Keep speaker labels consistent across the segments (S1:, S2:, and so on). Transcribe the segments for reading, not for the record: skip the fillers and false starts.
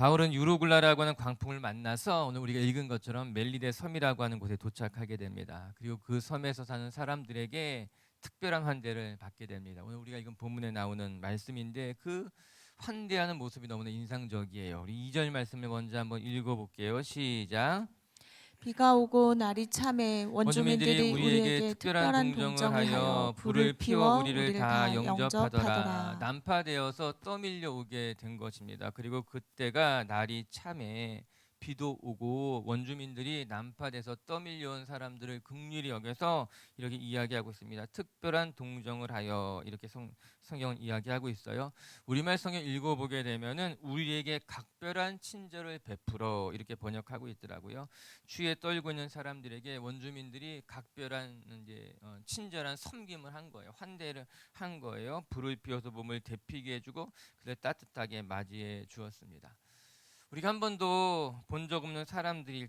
S1: 바울은 유로굴라라고 하는 광풍을 만나서 오늘 우리가 읽은 것처럼 멜리데 섬이라고 하는 곳에 도착하게 됩니다. 그리고 그 섬에서 사는 사람들에게 특별한 환대를 받게 됩니다. 오늘 우리가 읽은 본문에 나오는 말씀인데 그 환대하는 모습이 너무나 인상적이에요. 우리 2절 말씀을 먼저 한번 읽어볼게요. 시작.
S2: 비가 오고 날이 참해
S1: 원주민들이
S2: 원주민들이
S1: 우리에게
S2: 우리에게
S1: 특별한
S2: 특별한
S1: 동정을
S2: 동정을
S1: 하여
S2: 하여
S1: 불을
S2: 불을
S1: 피워
S2: 피워
S1: 우리를
S2: 우리를
S1: 다
S2: 다
S1: 영접하더라.
S2: 영접하더라.
S1: 난파되어서 떠밀려 오게 된 것입니다. 그리고 그때가 날이 참해 비도 오고 원주민들이 난파돼서 떠밀려 온 사람들을 긍휼히 여겨서 이렇게 이야기하고 있습니다. 특별한 동정을 하여 이렇게 성경은 이야기하고 있어요. 우리말 성경 읽어보게 되면은 우리에게 각별한 친절을 베풀어 이렇게 번역하고 있더라고요. 추위에 떨고 있는 사람들에게 원주민들이 각별한 이제 친절한 섬김을 한 거예요. 환대를 한 거예요. 불을 피워서 몸을 데피게 해주고 그를 따뜻하게 맞이해 주었습니다. 우리가 한 번도 본 적 없는 사람들이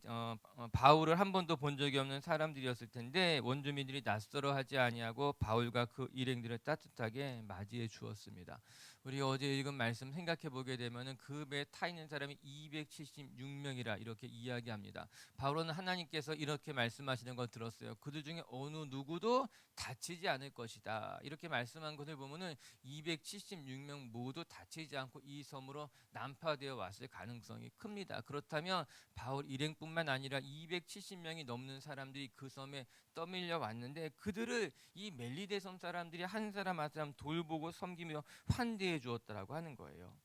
S1: 바울을 한 번도 본 적이 없는 사람들이었을 텐데 원주민들이 낯설어하지 아니하고 바울과 그 일행들을 따뜻하게 맞이해 주었습니다. 우리 어제 읽은 말씀 생각해 보게 되면은 그 배에 타 있는 사람이 276명이라 이렇게 이야기합니다. 바울은 하나님께서 이렇게 말씀하시는 걸 들었어요. 그들 중에 어느 누구도 다치지 않을 것이다. 이렇게 말씀한 것을 보면은 276명 모두 다치지 않고 이 섬으로 난파되어 왔을 가능성이 큽니다. 그렇다면 바울 일행뿐만 아니라 270명이 넘는 사람들이 그 섬에 떠밀려 왔는데 그들을 이 멜리데 섬 사람들이 한 사람 한 사람 돌보고 섬기며 환대해 주었다라고 하는 거예요.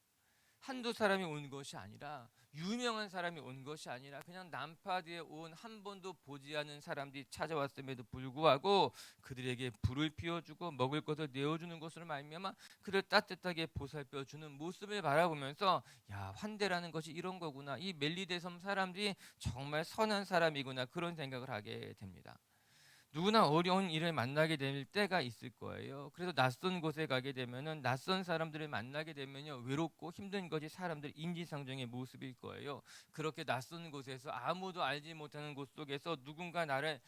S1: 한두 사람이 온 것이 아니라 유명한 사람이 온 것이 아니라 그냥 난파되어 온 한 번도 보지 않은 사람들이 찾아왔음에도 불구하고 그들에게 불을 피워주고 먹을 것을 내어주는 것으로 말미암아 그를 따뜻하게 보살펴주는 모습을 바라보면서 야, 환대라는 것이 이런 거구나. 이 멜리데 섬 사람들이 정말 선한 사람이구나. 그런 생각을 하게 됩니다. 누구나 어려운 일을 만나게 될 때가 있을 거예요. 그래서 낯선 곳에 가게 되면은 낯선 사람들을 만나게 되면요 외롭고 힘든 것이 사람들 인지상정의 모습일 거예요. 그렇게 낯선 곳에서 아무도 알지 못하는 곳 속에서 누군가 나를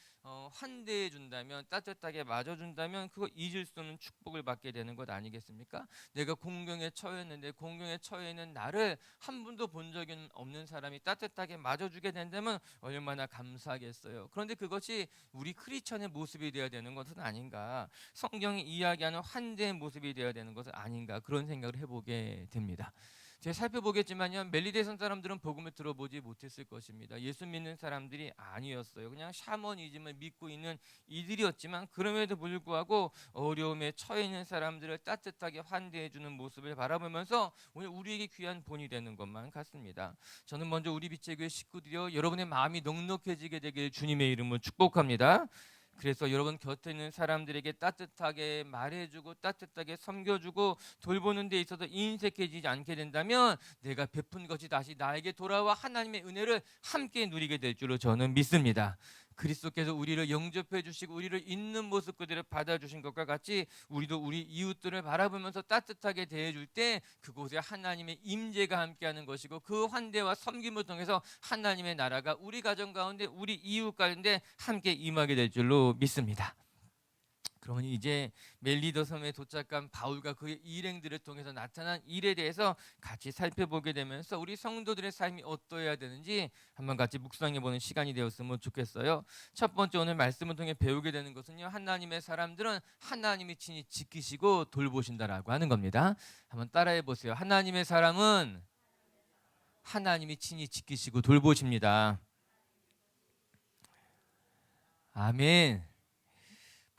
S1: 환대해 준다면 따뜻하게 맞아준다면 그거 잊을 수 없는 축복을 받게 되는 것 아니겠습니까? 내가 공경에 처했는데 공경에 처해 있는 나를 한 번도 본 적이 없는 사람이 따뜻하게 맞아주게 된다면 얼마나 감사하겠어요. 그런데 그것이 우리 크리스천의 모습이 되어야 되는 것은 아닌가, 성경이 이야기하는 환대의 모습이 되어야 되는 것은 아닌가, 그런 생각을 해보게 됩니다. 제가 살펴보겠지만요 멜리데선 사람들은 복음을 들어보지 못했을 것입니다. 예수 믿는 사람들이 아니었어요. 그냥 샤머니즘을 믿고 있는 이들이었지만 그럼에도 불구하고 어려움에 처해 있는 사람들을 따뜻하게 환대해 주는 모습을 바라보면서 오늘 우리에게 귀한 본이 되는 것만 같습니다. 저는 먼저 우리 빛의 교회 식구들이여 여러분의 마음이 넉넉해지게 되길 주님의 이름으로 축복합니다. 그래서 여러분 곁에 있는 사람들에게 따뜻하게 말해주고 따뜻하게 섬겨주고 돌보는 데 있어서 인색해지지 않게 된다면 내가 베푼 것이 다시 나에게 돌아와 하나님의 은혜를 함께 누리게 될 줄로 저는 믿습니다. 그리스도께서 우리를 영접해 주시고 우리를 있는 모습 그대로 받아주신 것과 같이 우리도 우리 이웃들을 바라보면서 따뜻하게 대해줄 때 그곳에 하나님의 임재가 함께하는 것이고 그 환대와 섬김을 통해서 하나님의 나라가 우리 가정 가운데 우리 이웃 가운데 함께 임하게 될 줄로 믿습니다. 그러니 이제 멜리도 섬에 도착한 바울과 그의 일행들을 통해서 나타난 일에 대해서 같이 살펴보게 되면서 우리 성도들의 삶이 어떠해야 되는지 한번 같이 묵상해보는 시간이 되었으면 좋겠어요. 첫 번째 오늘 말씀을 통해 배우게 되는 것은요 하나님의 사람들은 하나님이 친히 지키시고 돌보신다라고 하는 겁니다. 한번 따라해 보세요. 하나님의 사람은 하나님이 친히 지키시고 돌보십니다. 아멘.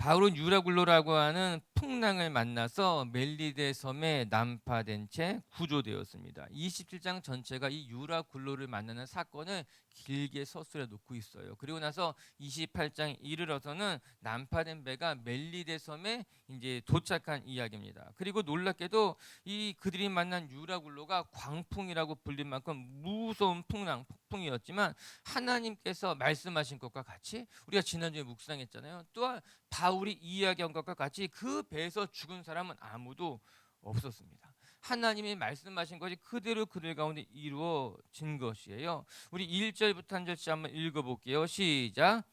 S1: 바울은 유라굴로라고 하는 풍랑을 만나서 멜리데 섬에 난파된 채 구조되었습니다. 27장 전체가 이 유라굴로를 만나는 사건을 길게 서술해 놓고 있어요. 그리고 나서 28장 이르러서는 난파된 배가 멜리데 섬에 이제 도착한 이야기입니다. 그리고 놀랍게도 이 그들이 만난 유라굴로가 광풍이라고 불릴 만큼 무서운 폭풍이었지만 하나님께서 말씀하신 것과 같이 우리가 지난주에 묵상했잖아요. 또한 바울이 이야기한 것과 같이 그 배에서 죽은 사람은 아무도 없었습니다. 하나님이 말씀하신 것이 그대로 그들 가운데 이루어진 것이에요. 우리 1절부터 한 절씩 한번 읽어볼게요. 시작.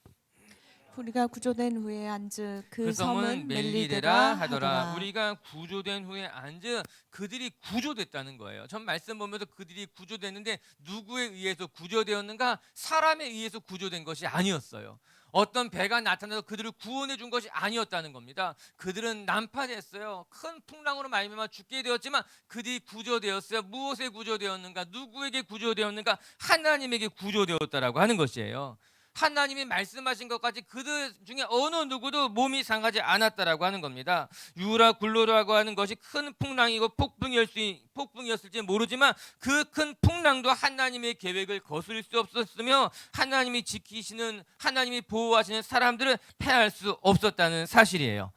S2: 우리가 구조된 후에 앉으 그
S1: 그
S2: 섬은
S1: 섬은
S2: 멜리데라
S1: 멜리데라 하더라.
S2: 하더라.
S1: 우리가 구조된 후에 앉은 그들이 구조됐다는 거예요. 전 말씀 보면서 그들이 구조됐는데 누구에 의해서 구조되었는가? 사람에 의해서 구조된 것이 아니었어요. 어떤 배가 나타나서 그들을 구원해 준 것이 아니었다는 겁니다. 그들은 난파됐어요. 큰 풍랑으로 말미암아 죽게 되었지만 그들이 구조되었어요. 무엇에 구조되었는가? 누구에게 구조되었는가? 하나님에게 구조되었다라고 하는 것이에요. 하나님이 말씀하신 것까지 그들 중에 어느 누구도 몸이 상하지 않았다라고 하는 겁니다. 유라 굴로라고 하는 것이 큰 풍랑이고 폭풍이었을지 모르지만 그 큰 풍랑도 하나님의 계획을 거스릴 수 없었으며 하나님이 지키시는, 하나님이 보호하시는 사람들을 패할 수 없었다는 사실이에요.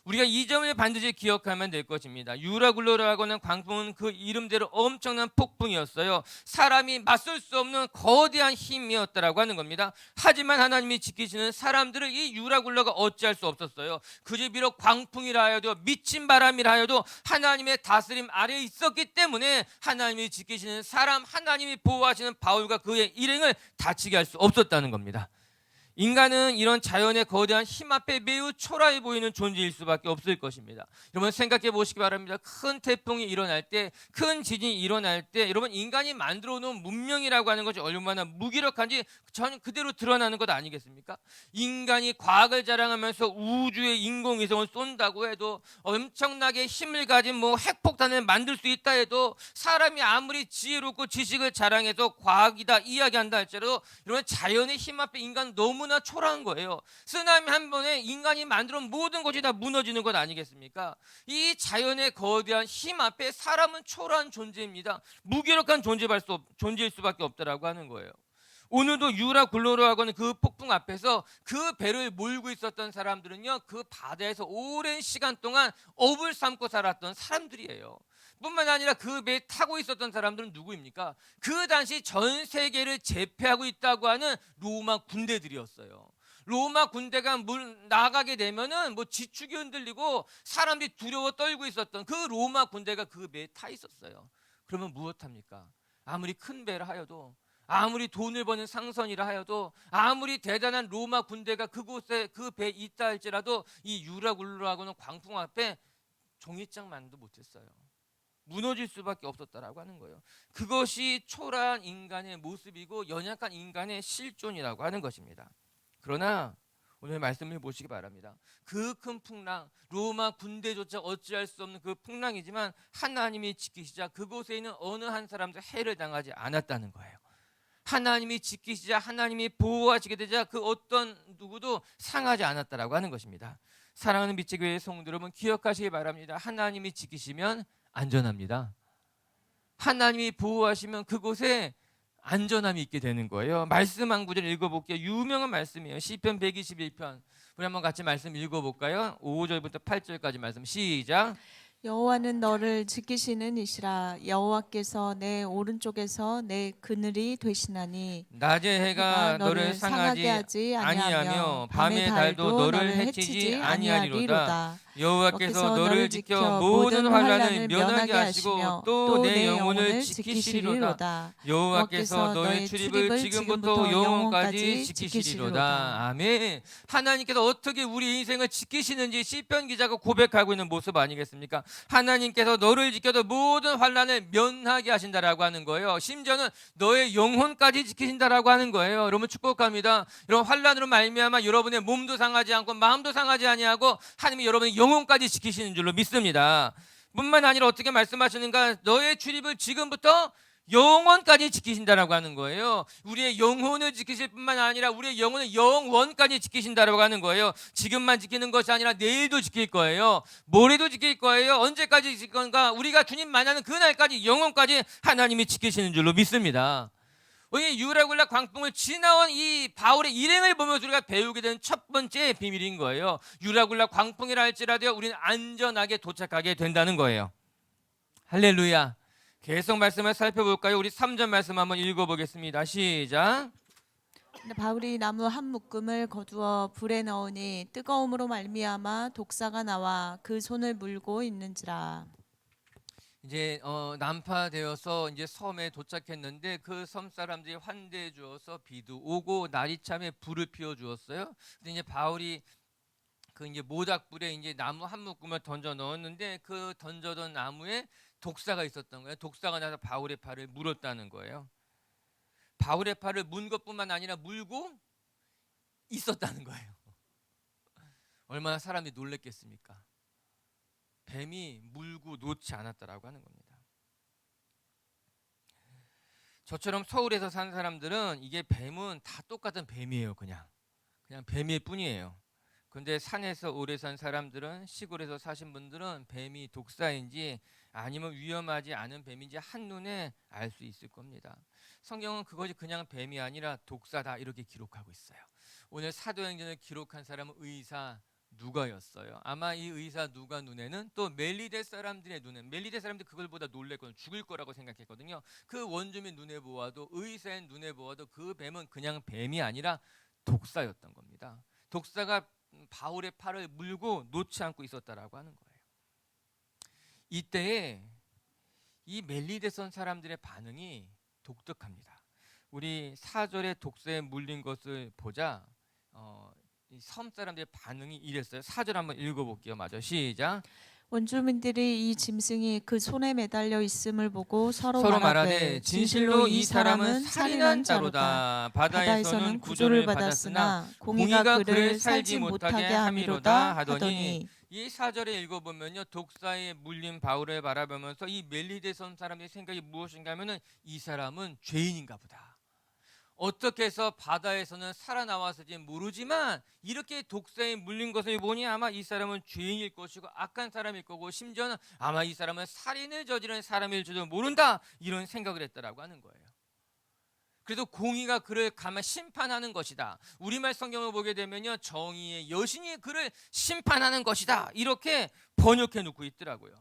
S1: 우리가 이 점을 반드시 기억하면 될 것입니다. 유라굴로라고 하는 광풍은 그 이름대로 엄청난 폭풍이었어요. 사람이 맞설 수 없는 거대한 힘이었다라고 하는 겁니다. 하지만 하나님이 지키시는 사람들을 이 유라굴로가 어찌할 수 없었어요. 그저 비록 광풍이라 하여도 미친 바람이라 하여도 하나님의 다스림 아래에 있었기 때문에 하나님이 지키시는 사람, 하나님이 보호하시는 바울과 그의 일행을 다치게 할 수 없었다는 겁니다. 인간은 이런 자연의 거대한 힘 앞에 매우 초라해 보이는 존재일 수밖에 없을 것입니다. 여러분 생각해 보시기 바랍니다. 큰 태풍이 일어날 때, 큰 지진이 일어날 때 여러분 인간이 만들어 놓은 문명이라고 하는 것이 얼마나 무기력한지 전 그대로 드러나는 것 아니겠습니까? 인간이 과학을 자랑하면서 우주에 인공위성을 쏜다고 해도 엄청나게 힘을 가진 핵폭탄을 만들 수 있다 해도 사람이 아무리 지혜롭고 지식을 자랑해서 과학이다 이야기한다 할지라도 여러분 자연의 힘 앞에 인간은 너무나 초라한 거예요. 쓰나미 한 번에 인간이 만들어 놓은 모든 것이 다 무너지는 것 아니겠습니까? 이 자연의 거대한 힘 앞에 사람은 초라한 존재입니다. 무기력한 존재일 수밖에 없다라고 하는 거예요. 오늘도 유라 굴로라고 하는 그 폭풍 앞에서 그 배를 몰고 있었던 사람들은요, 그 바다에서 오랜 시간 동안 업을 삼고 살았던 사람들이에요. 뿐만 아니라 그 배에 타고 있었던 사람들은 누구입니까? 그 당시 전 세계를 제패하고 있다고 하는 로마 군대들이었어요. 로마 군대가 나가게 되면은 지축이 흔들리고 사람들이 두려워 떨고 있었던 그 로마 군대가 그 배에 타 있었어요. 그러면 무엇합니까? 아무리 큰 배라 하여도, 아무리 돈을 버는 상선이라 하여도, 아무리 대단한 로마 군대가 그곳에 그 배에 있다 할지라도 이 유라굴로라고는 광풍 앞에 종이장만도 못했어요. 무너질 수밖에 없었다라고 하는 거예요. 그것이 초라한 인간의 모습이고 연약한 인간의 실존이라고 하는 것입니다. 그러나 오늘 말씀을 보시기 바랍니다. 그 큰 풍랑, 로마 군대조차 어찌할 수 없는 그 풍랑이지만 하나님이 지키시자 그곳에 있는 어느 한 사람도 해를 당하지 않았다는 거예요. 하나님이 지키시자, 하나님이 보호하시게 되자 그 어떤 누구도 상하지 않았다라고 하는 것입니다. 사랑하는 빛의 교회 성도 여러분, 기억하시기 바랍니다. 하나님이 지키시면 안전합니다. 하나님이 보호하시면 그곳에 안전함이 있게 되는 거예요. 말씀 한 구절 읽어볼게요. 유명한 말씀이에요. 시편 121편. 우리 한번 같이 말씀 읽어볼까요? 5절부터 8절까지 말씀 시작.
S2: 여호와는 너를 지키시는 이시라. 여호와께서 내 오른쪽에서 내 그늘이 되시나니
S1: 낮의 해가 너를 상하게
S2: 하지
S1: 아니하며 밤의 달도 너를 해치지 아니하리로다. 여호와께서 너를 지켜 모든 환난을 면하게 하시고 또 내 영혼을 지키시리로다. 여호와께서 너의 출입을 지금부터 영원까지 지키시리로다. 아멘. 하나님께서 어떻게 우리 인생을 지키시는지 시편 기자가 고백하고 있는 모습 아니겠습니까? 하나님께서 너를 지켜도 모든 환난을 면하게 하신다라고 하는 거예요. 심지어는 너의 영혼까지 지키신다라고 하는 거예요. 여러분 축복합니다. 이런 환난으로 말미암아 여러분의 몸도 상하지 않고 마음도 상하지 아니하고 하나님이 여러분의 영혼까지 지키시는 줄로 믿습니다. 뿐만 아니라 어떻게 말씀하시는가? 너의 출입을 지금부터 영원까지 지키신다라고 하는 거예요. 우리의 영혼을 지키실 뿐만 아니라 우리의 영혼을 영원까지 지키신다라고 하는 거예요. 지금만 지키는 것이 아니라 내일도 지킬 거예요. 모레도 지킬 거예요. 언제까지 지킬 건가? 우리가 주님 만나는 그날까지 영원까지 하나님이 지키시는 줄로 믿습니다. 우리 유라굴라 광풍을 지나온 이 바울의 일행을 보면서 우리가 배우게 된 첫 번째 비밀인 거예요. 유라굴라 광풍이라 할지라도 우리는 안전하게 도착하게 된다는 거예요. 할렐루야. 계속 말씀을 살펴볼까요? 우리 3절 말씀 한번 읽어보겠습니다. 시작.
S2: 바울이 나무 한 묶음을 거두어 불에 넣으니 뜨거움으로 말미암아 독사가 나와 그 손을 물고 있는지라.
S1: 이제 난파되어서 이제 섬에 도착했는데 그 섬 사람들이 환대해 주어서 비도 오고 날이 참에 불을 피워 주었어요. 근데 이제 바울이 그 이제 모닥불에 이제 나무 한 묶음을 던져 넣었는데 그 던져던 나무에 독사가 있었던 거예요. 독사가 나서 바울의 팔을 물었다는 거예요. 바울의 팔을 문 것뿐만 아니라 물고 있었다는 거예요. 얼마나 사람이 놀랬겠습니까? 뱀이 물고 놓지 않았다라고 하는 겁니다. 저처럼 서울에서 산 사람들은 이게 뱀은 다 똑같은 뱀이에요. 그냥 뱀일 뿐이에요. 근데 산에서 오래 산 사람들은, 시골에서 사신 분들은 뱀이 독사인지 아니면 위험하지 않은 뱀인지 한눈에 알 수 있을 겁니다. 성경은 그것이 그냥 뱀이 아니라 독사다 이렇게 기록하고 있어요. 오늘 사도행전을 기록한 사람은 의사 누가였어요. 아마 이 의사 누가 눈에는 또 멜리데 사람들의 눈엔, 멜리데 사람들 그걸 보다 놀랬거든요. 죽을 거라고 생각했거든요. 그 원주민 눈에 보아도, 의사의 눈에 보아도 그 뱀은 그냥 뱀이 아니라 독사였던 겁니다. 독사가 바울의 팔을 물고 놓지 않고 있었다라고 하는 거예요. 이때에 이 멜리데선 사람들의 반응이 독특합니다. 우리 4절에 독사에 물린 것을 보자. 이 섬 사람들의 반응이 이랬어요. 4절 한번 읽어볼게요. 맞아, 시작.
S2: 원주민들이 이 짐승이 그 손에 매달려 있음을 보고 서로
S1: 서로
S2: 말하되
S1: 말하되 진실로 이 사람은 살인한 자로다. 바다에서는 구조를 받았으나 공의가 그를 살지 못하게 함이로다 하더니, 이 4절에 읽어보면요, 독사에 물린 바울을 바라보면서 이 멜리데선 사람의 생각이 무엇인가 하면은 이 사람은 죄인인가 보다. 어떻게 해서 바다에서는 살아나왔을지 모르지만 이렇게 독사에 물린 것을 보니 아마 이 사람은 죄인일 것이고 악한 사람일 거고, 심지어는 아마 이 사람은 살인을 저지른 사람일 줄도 모른다, 이런 생각을 했다라고 하는 거예요. 그래서 공의가 그를 가만 심판하는 것이다. 우리말 성경을 보게 되면요, 정의의 여신이 그를 심판하는 것이다, 이렇게 번역해 놓고 있더라고요.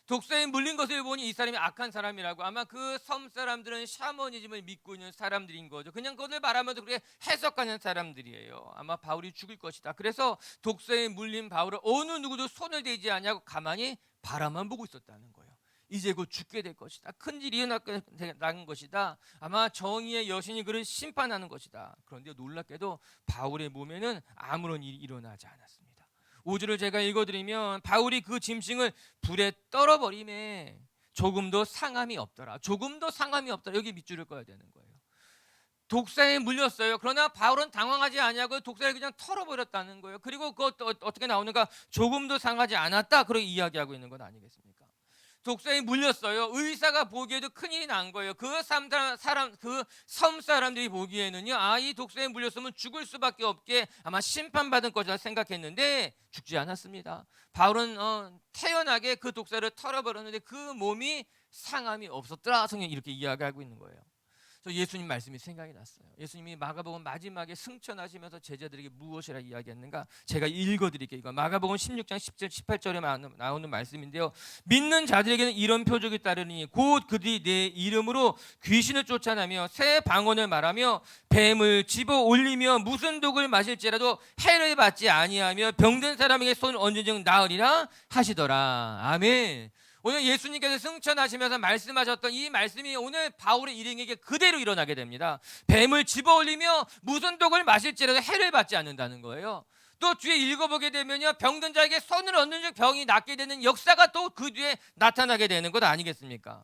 S1: 독사에 물린 것을 보니 이 사람이 악한 사람이라고, 아마 그 섬 사람들은 샤머니즘을 믿고 있는 사람들인 거죠. 그냥 그것을 말하면서 그렇게 해석하는 사람들이에요. 아마 바울이 죽을 것이다. 그래서 독사에 물린 바울을 어느 누구도 손을 대지 않냐고 가만히 바라만 보고 있었다는 거예요. 이제 곧 죽게 될 것이다. 큰 일이 일어난 것이다. 아마 정의의 여신이 그를 심판하는 것이다. 그런데 놀랍게도 바울의 몸에는 아무런 일이 일어나지 않았습니다. 5절을 제가 읽어드리면, 바울이 그 짐승을 불에 떨어버리매 조금도 상함이 없더라. 조금도 상함이 없더라. 여기 밑줄을 꺼야 되는 거예요. 독사에 물렸어요. 그러나 바울은 당황하지 아니하고 독사를 그냥 털어버렸다는 거예요. 그리고 그것 어떻게 나오는가? 조금도 상하지 않았다, 그렇게 이야기하고 있는 건 아니겠습니까? 독사에 물렸어요. 의사가 보기에도 큰일이 난 거예요. 그 섬 사람들이 보기에는요, 이 독사에 물렸으면 죽을 수밖에 없게 아마 심판받은 것이라 생각했는데 죽지 않았습니다. 바울은 태연하게 그 독사를 털어버렸는데 그 몸이 상함이 없었더라. 성경이 이렇게 이야기하고 있는 거예요. 예수님 말씀이 생각이 났어요. 예수님이 마가복음 마지막에 승천하시면서 제자들에게 무엇이라 이야기했는가? 제가 읽어드릴게요. 이거 마가복음 16장 10절 18절에 나오는 말씀인데요, 믿는 자들에게는 이런 표적이 따르니 곧 그들이 내 이름으로 귀신을 쫓아내며 새 방언을 말하며 뱀을 집어 올리며 무슨 독을 마실지라도 해를 받지 아니하며 병든 사람에게 손을 얹은 즉 나으리라 하시더라. 아멘. 오늘 예수님께서 승천하시면서 말씀하셨던 이 말씀이 오늘 바울의 일행에게 그대로 일어나게 됩니다. 뱀을 집어올리며 무슨 독을 마실지라도 해를 받지 않는다는 거예요. 또 뒤에 읽어보게 되면요, 병든 자에게 손을 얹는 즉 병이 낫게 되는 역사가 또 그 뒤에 나타나게 되는 것 아니겠습니까?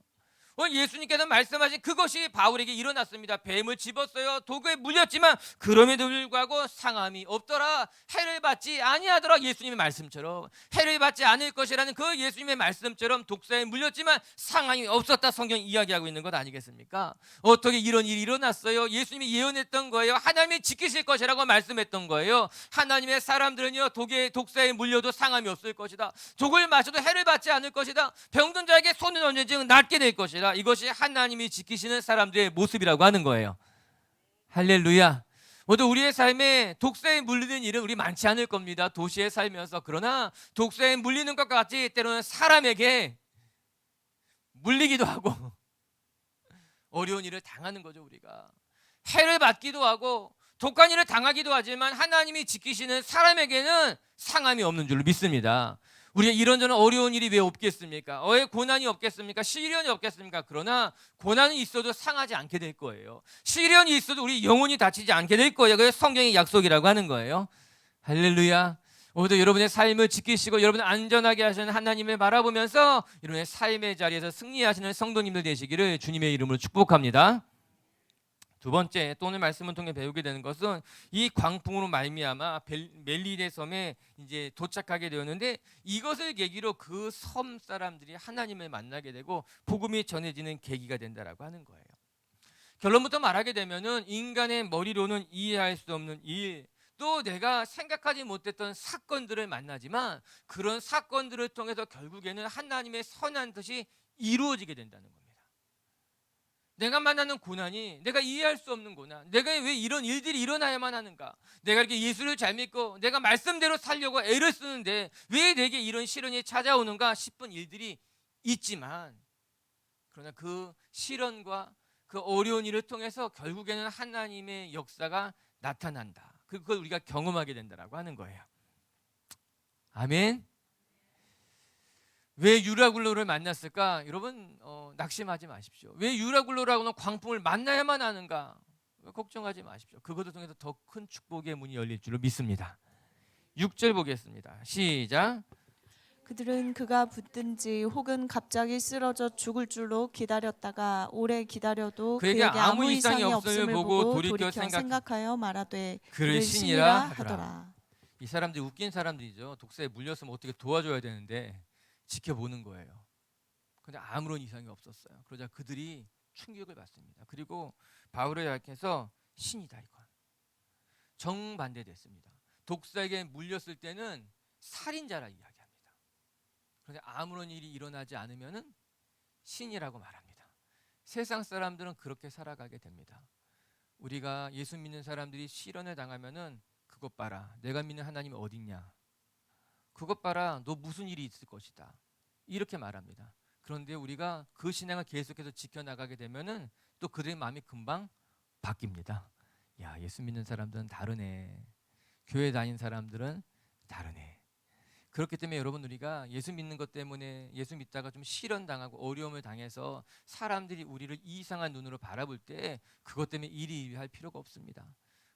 S1: 오늘 예수님께서 말씀하신 그것이 바울에게 일어났습니다. 뱀을 집었어요. 독에 물렸지만 그럼에도 불구하고 상함이 없더라. 해를 받지 아니하더라. 예수님의 말씀처럼 해를 받지 않을 것이라는 그 예수님의 말씀처럼 독사에 물렸지만 상함이 없었다, 성경이 이야기하고 있는 것 아니겠습니까? 어떻게 이런 일이 일어났어요? 예수님이 예언했던 거예요. 하나님이 지키실 것이라고 말씀했던 거예요. 하나님의 사람들은요, 독사에 물려도 상함이 없을 것이다. 독을 마셔도 해를 받지 않을 것이다. 병든 자에게 손을 얹은 즉 낫게 될 것이다. 이것이 하나님이 지키시는 사람들의 모습이라고 하는 거예요. 할렐루야. 모두 우리의 삶에 독사에 물리는 일은 우리 많지 않을 겁니다. 도시에 살면서. 그러나 독사에 물리는 것과 같이 때로는 사람에게 물리기도 하고 어려운 일을 당하는 거죠. 우리가 해를 받기도 하고 독한 일을 당하기도 하지만 하나님이 지키시는 사람에게는 상함이 없는 줄로 믿습니다. 우리가 이런저런 어려운 일이 왜 없겠습니까? 왜 고난이 없겠습니까? 시련이 없겠습니까? 그러나 고난이 있어도 상하지 않게 될 거예요. 시련이 있어도 우리 영혼이 다치지 않게 될 거예요. 그게 성경의 약속이라고 하는 거예요. 할렐루야. 오늘도 여러분의 삶을 지키시고 여러분을 안전하게 하시는 하나님을 바라보면서 여러분의 삶의 자리에서 승리하시는 성도님들 되시기를 주님의 이름으로 축복합니다. 두 번째, 또 오늘 말씀을 통해 배우게 되는 것은 이 광풍으로 말미암아 멜리데 섬에 이제 도착하게 되었는데, 이것을 계기로 그 섬 사람들이 하나님을 만나게 되고 복음이 전해지는 계기가 된다라고 하는 거예요. 결론부터 말하게 되면은 인간의 머리로는 이해할 수 없는 일, 또 내가 생각하지 못했던 사건들을 만나지만 그런 사건들을 통해서 결국에는 하나님의 선한 뜻이 이루어지게 된다는 겁니다. 내가 만나는 고난이 내가 이해할 수 없는 고난, 내가 왜 이런 일들이 일어나야만 하는가, 내가 이렇게 예수를 잘 믿고 내가 말씀대로 살려고 애를 쓰는데 왜 내게 이런 시련이 찾아오는가 싶은 일들이 있지만, 그러나 그 시련과 그 어려운 일을 통해서 결국에는 하나님의 역사가 나타난다. 그걸 우리가 경험하게 된다라고 하는 거예요. 아멘. 왜 유라굴로를 만났을까? 여러분 낙심하지 마십시오. 왜 유라굴로라고는 광풍을 만나야만 하는가? 걱정하지 마십시오. 그것을 통해서 더 큰 축복의 문이 열릴 줄로 믿습니다. 6절 보겠습니다. 시작.
S2: 그들은 그가 붙든지 혹은 갑자기 쓰러져 죽을 줄로 기다렸다가 오래 기다려도
S1: 그에게
S2: 그에게
S1: 아무
S2: 아무
S1: 이상이
S2: 이상이
S1: 없음을
S2: 없음을
S1: 보고
S2: 보고
S1: 돌이켜
S2: 생각하여 말하되
S1: 그를
S2: 그를
S1: 신이라
S2: 신이라 하더라.
S1: 이 사람들이 웃긴 사람들이죠. 독사에 물렸으면 어떻게 도와줘야 되는데 지켜보는 거예요. 근데 아무런 이상이 없었어요. 그러자 그들이 충격을 받습니다. 그리고 바울을 가리켜서 신이다, 이건 정반대됐습니다. 독사에게 물렸을 때는 살인자라 이야기합니다. 그런데 아무런 일이 일어나지 않으면은 신이라고 말합니다. 세상 사람들은 그렇게 살아가게 됩니다. 우리가 예수 믿는 사람들이 시련을 당하면은 그것 봐라, 내가 믿는 하나님이 어딨냐, 그것 봐라, 너 무슨 일이 있을 것이다, 이렇게 말합니다. 그런데 우리가 그 신앙을 계속해서 지켜나가게 되면은 또 그들의 마음이 금방 바뀝니다. 야, 예수 믿는 사람들은 다르네, 교회 다닌 사람들은 다르네. 그렇기 때문에 여러분, 우리가 예수 믿는 것 때문에 예수 믿다가 좀 시련 당하고 어려움을 당해서 사람들이 우리를 이상한 눈으로 바라볼 때 그것 때문에 이리이리할 필요가 없습니다.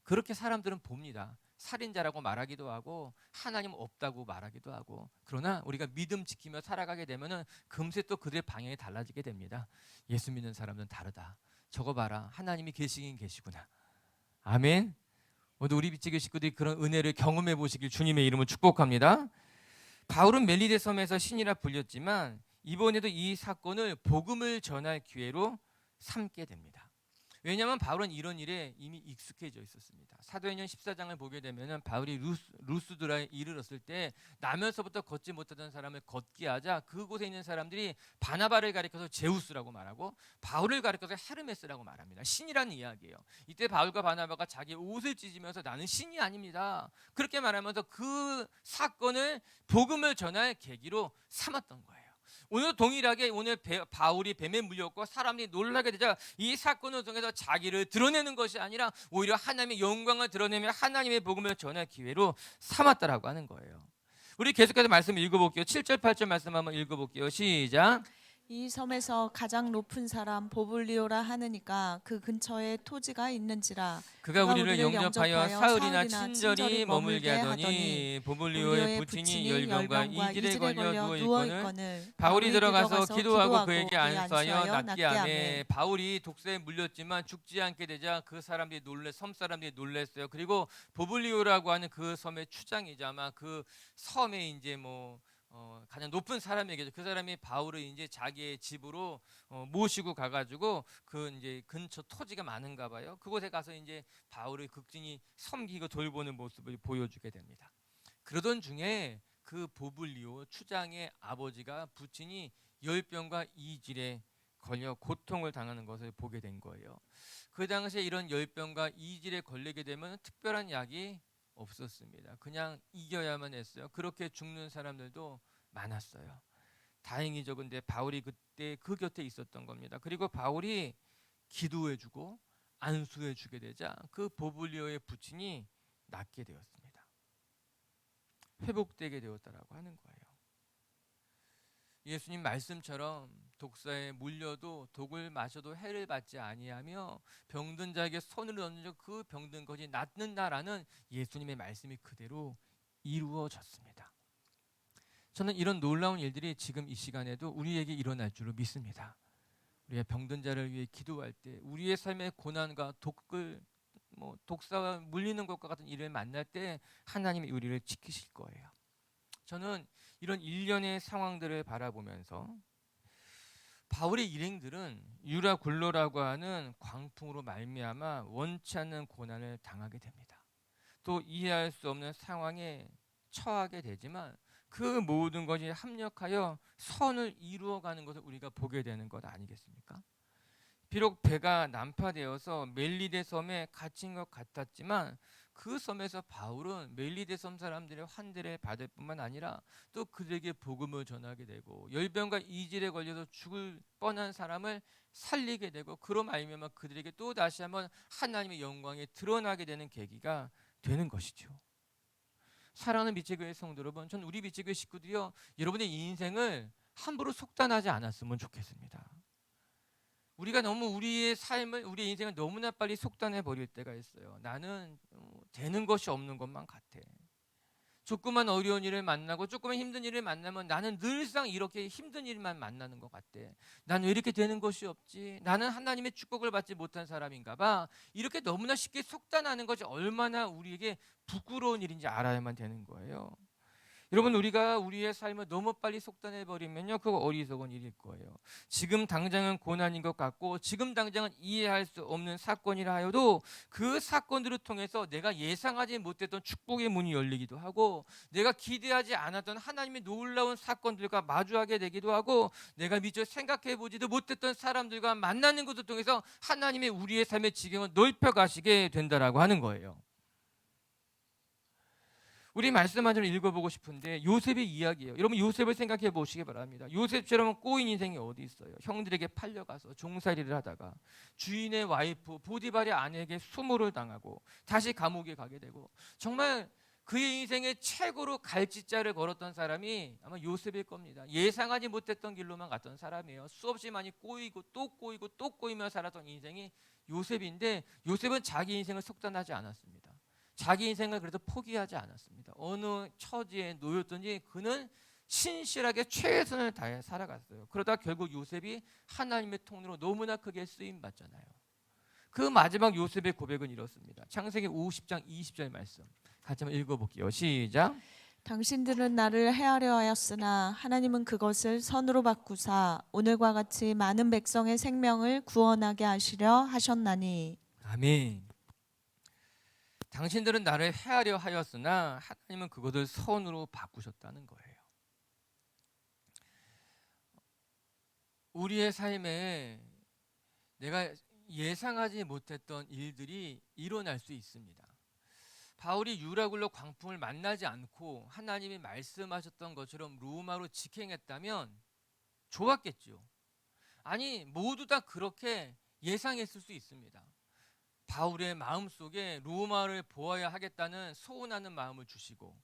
S1: 그렇게 사람들은 봅니다. 살인자라고 말하기도 하고 하나님 없다고 말하기도 하고. 그러나 우리가 믿음 지키며 살아가게 되면은 금세 또 그들의 방향이 달라지게 됩니다. 예수 믿는 사람들은 다르다, 저거 봐라, 하나님이 계시긴 계시구나. 아멘. 모두 우리 빛지교 식구들이 그런 은혜를 경험해 보시길 주님의 이름으로 축복합니다. 바울은 멜리데 섬에서 신이라 불렸지만 이번에도 이 사건을 복음을 전할 기회로 삼게 됩니다. 왜냐하면 바울은 이런 일에 이미 익숙해져 있었습니다. 사도행전 14장을 보게 되면 바울이 루스드라에 이르렀을 때 나면서부터 걷지 못하던 사람을 걷게 하자 그곳에 있는 사람들이 바나바를 가리켜서 제우스라고 말하고 바울을 가리켜서 헤르메스라고 말합니다. 신이라는 이야기예요. 이때 바울과 바나바가 자기 옷을 찢으면서 나는 신이 아닙니다, 그렇게 말하면서 그 사건을 복음을 전할 계기로 삼았던 거예요. 오늘 동일하게 오늘 바울이 뱀에 물렸고 사람들이 놀라게 되자 이 사건을 통해서 자기를 드러내는 것이 아니라 오히려 하나님의 영광을 드러내며 하나님의 복음을 전할 기회로 삼았다라고 하는 거예요. 우리 계속해서 말씀 읽어볼게요. 7절 8절 말씀 한번 읽어볼게요. 시작.
S2: 이 섬에서 가장 높은 사람 보블리오라 하느니까 그 근처에 토지가 있는지라
S1: 그가 우리를 영접하여 사흘이나 친절히 머물게 하더니 보블리오의 부친이 열병과 이질에 걸려 누워 있거늘 바울이 들어가서 기도하고 그에게 안수하여 낫게 하매, 바울이 독사에 물렸지만 죽지 않게 되자 그 사람들이 섬 사람들이 놀랐어요. 그리고 보블리오라고 하는 그 섬의 추장이자 아마 그 섬에 이제 가장 높은 사람에게죠. 그 사람이 바울을 이제 자기의 집으로 모시고 가가지고 그 이제 근처 토지가 많은가 봐요. 그곳에 가서 이제 바울을 극진히 섬기고 돌보는 모습을 보여주게 됩니다. 그러던 중에 그 보블리오 추장의 아버지가 부친이 열병과 이질에 걸려 고통을 당하는 것을 보게 된 거예요. 그 당시에 이런 열병과 이질에 걸리게 되면 특별한 약이 없었습니다. 그냥 이겨야만 했어요. 그렇게 죽는 사람들도 많았어요. 다행이죠. 근데 바울이 그때 그 곁에 있었던 겁니다. 그리고 바울이 기도해주고 안수해주게 되자 그 보블리오의 부친이 낫게 되었습니다. 회복되게 되었다라고 하는 거예요. 예수님 말씀처럼 독사에 물려도 독을 마셔도 해를 받지 아니하며 병든 자에게 손을 얹어 그 병든 것이 낫는다라는 예수님의 말씀이 그대로 이루어졌습니다. 저는 이런 놀라운 일들이 지금 이 시간에도 우리에게 일어날 줄로 믿습니다. 우리가 병든 자를 위해 기도할 때, 우리의 삶의 고난과 독사와 물리는 것과 같은 일을 만날 때 하나님이 우리를 지키실 거예요. 저는 이런 일련의 상황들을 바라보면서 바울의 일행들은 유라굴로라고 하는 광풍으로 말미암아 원치 않는 고난을 당하게 됩니다. 또 이해할 수 없는 상황에 처하게 되지만 그 모든 것이 합력하여 선을 이루어가는 것을 우리가 보게 되는 것 아니겠습니까? 비록 배가 난파되어서 멜리데 섬에 갇힌 것 같았지만 그 섬에서 바울은 멜리데 섬 사람들의 환대를 받을 뿐만 아니라 또 그들에게 복음을 전하게 되고 열병과 이질에 걸려서 죽을 뻔한 사람을 살리게 되고 그로 말미암아 그들에게 또 다시 한번 하나님의 영광이 드러나게 되는 계기가 되는 것이죠. 사랑하는 빛의 교회 성도 여러분, 전 우리 빛의 교회 식구들이요, 여러분의 인생을 함부로 속단하지 않았으면 좋겠습니다. 우리가 너무 우리의 삶을, 우리의 인생을 너무나 빨리 속단해 버릴 때가 있어요. 나는 되는 것이 없는 것만 같아. 조그만 어려운 일을 만나고 조그만 힘든 일을 만나면 나는 늘상 이렇게 힘든 일만 만나는 것 같아. 나는 왜 이렇게 되는 것이 없지? 나는 하나님의 축복을 받지 못한 사람인가 봐. 이렇게 너무나 쉽게 속단하는 것이 얼마나 우리에게 부끄러운 일인지 알아야만 되는 거예요. 여러분, 우리가 우리의 삶을 너무 빨리 속단해버리면요, 그거 어리석은 일일 거예요. 지금 당장은 고난인 것 같고 지금 당장은 이해할 수 없는 사건이라 하여도 그 사건들을 통해서 내가 예상하지 못했던 축복의 문이 열리기도 하고 내가 기대하지 않았던 하나님의 놀라운 사건들과 마주하게 되기도 하고 내가 미처 생각해보지도 못했던 사람들과 만나는 것을 통해서 하나님의 우리의 삶의 지경을 넓혀가시게 된다라고 하는 거예요. 우리 말씀 한 절 읽어보고 싶은데 요셉의 이야기예요. 여러분, 요셉을 생각해 보시기 바랍니다. 요셉처럼 꼬인 인생이 어디 있어요? 형들에게 팔려가서 종살이를 하다가 주인의 와이프 보디발의 아내에게 수모를 당하고 다시 감옥에 가게 되고 정말 그의 인생의 최고로 갈짓자를 걸었던 사람이 아마 요셉일 겁니다. 예상하지 못했던 길로만 갔던 사람이에요. 수없이 많이 꼬이고 또 꼬이고 또 꼬이며 살았던 인생이 요셉인데 요셉은 자기 인생을 속단하지 않았습니다. 자기 인생을 그래도 포기하지 않았습니다. 어느 처지에 놓였든지 그는 신실하게 최선을 다해 살아갔어요. 그러다 결국 요셉이 하나님의 통로로 너무나 크게 쓰임 받잖아요. 그 마지막 요셉의 고백은 이렇습니다. 창세기 50장 20절 말씀 같이 한번 읽어볼게요. 시작.
S2: 당신들은 나를 해하려 하였으나 하나님은 그것을 선으로 바꾸사 오늘과 같이 많은 백성의 생명을 구원하게 하시려 하셨나니.
S1: 아멘. 당신들은 나를 해하려 하였으나 하나님은 그것을 선으로 바꾸셨다는 거예요. 우리의 삶에 내가 예상하지 못했던 일들이 일어날 수 있습니다. 바울이 유라굴로 광풍을 만나지 않고 하나님이 말씀하셨던 것처럼 로마로 직행했다면 좋았겠죠. 아니, 모두 다 그렇게 예상했을 수 있습니다. 바울의 마음속에 로마를 보아야 하겠다는 소원하는 마음을 주시고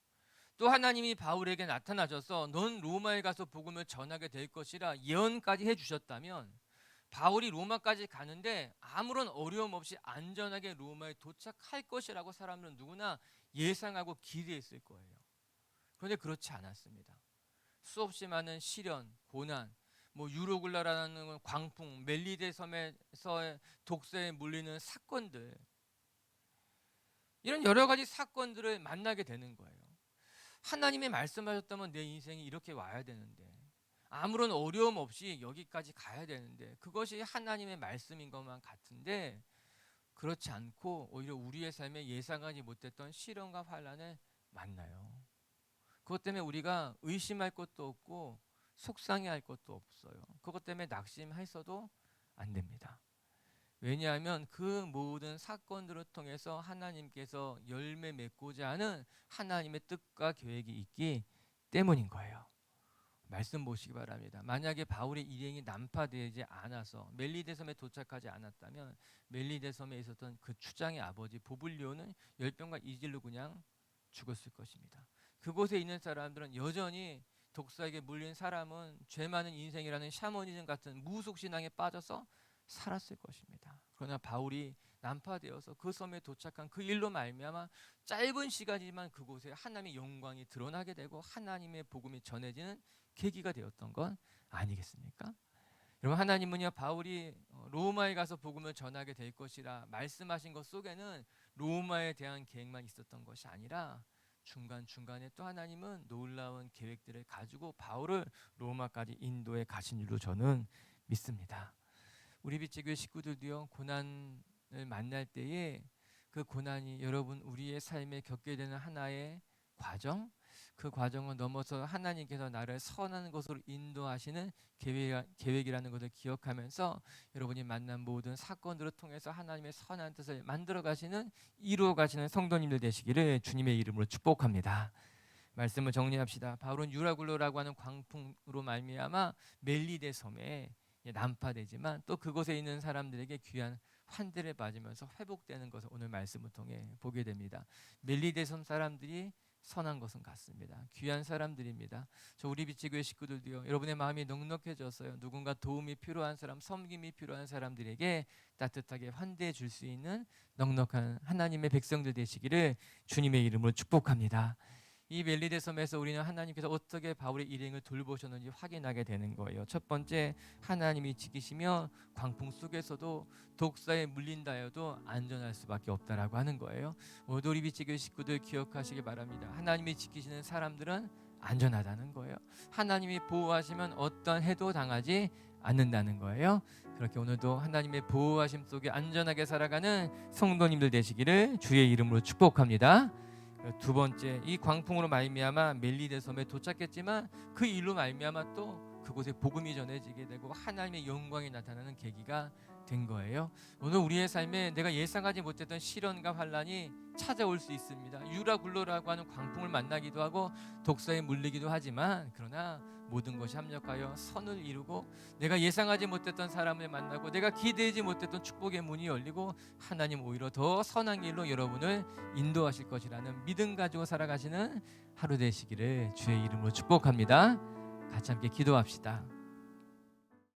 S1: 또 하나님이 바울에게 나타나셔서 넌 로마에 가서 복음을 전하게 될 것이라 예언까지 해주셨다면 바울이 로마까지 가는데 아무런 어려움 없이 안전하게 로마에 도착할 것이라고 사람들은 누구나 예상하고 기대했을 거예요. 그런데 그렇지 않았습니다. 수없이 많은 시련, 고난, 유로굴라라는 광풍, 멜리데 섬에서의 독사에 물리는 사건들, 이런 여러 가지 사건들을 만나게 되는 거예요. 하나님의 말씀하셨다면 내 인생이 이렇게 와야 되는데, 아무런 어려움 없이 여기까지 가야 되는데, 그것이 하나님의 말씀인 것만 같은데 그렇지 않고 오히려 우리의 삶에 예상하지 못했던 시련과 환난을 만나요. 그것 때문에 우리가 의심할 것도 없고 속상해할 것도 없어요. 그것 때문에 낙심해서도 안 됩니다. 왜냐하면 그 모든 사건들을 통해서 하나님께서 열매 맺고자 하는 하나님의 뜻과 계획이 있기 때문인 거예요. 말씀 보시기 바랍니다. 만약에 바울의 일행이 난파되지 않아서 멜리데 섬에 도착하지 않았다면 멜리데 섬에 있었던 그 추장의 아버지 보블리오는 열병과 이질로 그냥 죽었을 것입니다. 그곳에 있는 사람들은 여전히 독사에게 물린 사람은 죄 많은 인생이라는 샤머니즘 같은 무속 신앙에 빠져서 살았을 것입니다. 그러나 바울이 난파되어서 그 섬에 도착한 그 일로 말미암아 짧은 시간이지만 그곳에 하나님의 영광이 드러나게 되고 하나님의 복음이 전해지는 계기가 되었던 건 아니겠습니까? 여러분, 하나님은요, 바울이 로마에 가서 복음을 전하게 될 것이라 말씀하신 것 속에는 로마에 대한 계획만 있었던 것이 아니라 중간중간에 또 하나님은 놀라운 계획들을 가지고 바울을 로마까지 인도에 가신 줄로 저는 믿습니다. 우리 빛의 식구들도요, 고난을 만날 때에 그 고난이 여러분 우리의 삶에 겪게 되는 하나의 과정, 그 과정을 넘어서 하나님께서 나를 선한 것으로 인도하시는 계획이라는 것을 기억하면서 여러분이 만난 모든 사건들을 통해서 하나님의 선한 뜻을 만들어 가시는, 이루어 가시는 성도님들 되시기를 주님의 이름으로 축복합니다. 말씀을 정리합시다. 바울은 유라굴로라고 하는 광풍으로 말미암아 멜리데 섬에 난파되지만 또 그곳에 있는 사람들에게 귀한 환대를 받으면서 회복되는 것을 오늘 말씀을 통해 보게 됩니다. 멜리데 섬 사람들이 선한 것은 같습니다. 귀한 사람들입니다. 저 우리 빛의교회 식구들도요, 여러분의 마음이 넉넉해졌어요. 누군가 도움이 필요한 사람, 섬김이 필요한 사람들에게 따뜻하게 환대해 줄 수 있는 넉넉한 하나님의 백성들 되시기를 주님의 이름으로 축복합니다. 이 멜리데 섬에서 우리는 하나님께서 어떻게 바울의 일행을 돌보셨는지 확인하게 되는 거예요. 첫 번째, 하나님이 지키시며 광풍 속에서도 독사에 물린다 해도 안전할 수밖에 없다라고 하는 거예요. 모두 우리 빛의 식구들 기억하시기 바랍니다. 하나님이 지키시는 사람들은 안전하다는 거예요. 하나님이 보호하시면 어떤 해도 당하지 않는다는 거예요. 그렇게 오늘도 하나님의 보호하심 속에 안전하게 살아가는 성도님들 되시기를 주의 이름으로 축복합니다. 두 번째, 이 광풍으로 말미암아 멜리데 섬에 도착했지만 그 일로 말미암아 또 그곳에 복음이 전해지게 되고 하나님의 영광이 나타나는 계기가 된 거예요. 오늘 우리의 삶에 내가 예상하지 못했던 시련과 환란이 찾아올 수 있습니다. 유라굴로라고 하는 광풍을 만나기도 하고 독사에 물리기도 하지만, 그러나 모든 것이 합력하여 선을 이루고 내가 예상하지 못했던 사람을 만나고 내가 기대하지 못했던 축복의 문이 열리고 하나님 오히려 더 선한 길로 여러분을 인도하실 것이라는 믿음 가지고 살아가시는 하루 되시기를 주의 이름으로 축복합니다. 같이 함께 기도합시다.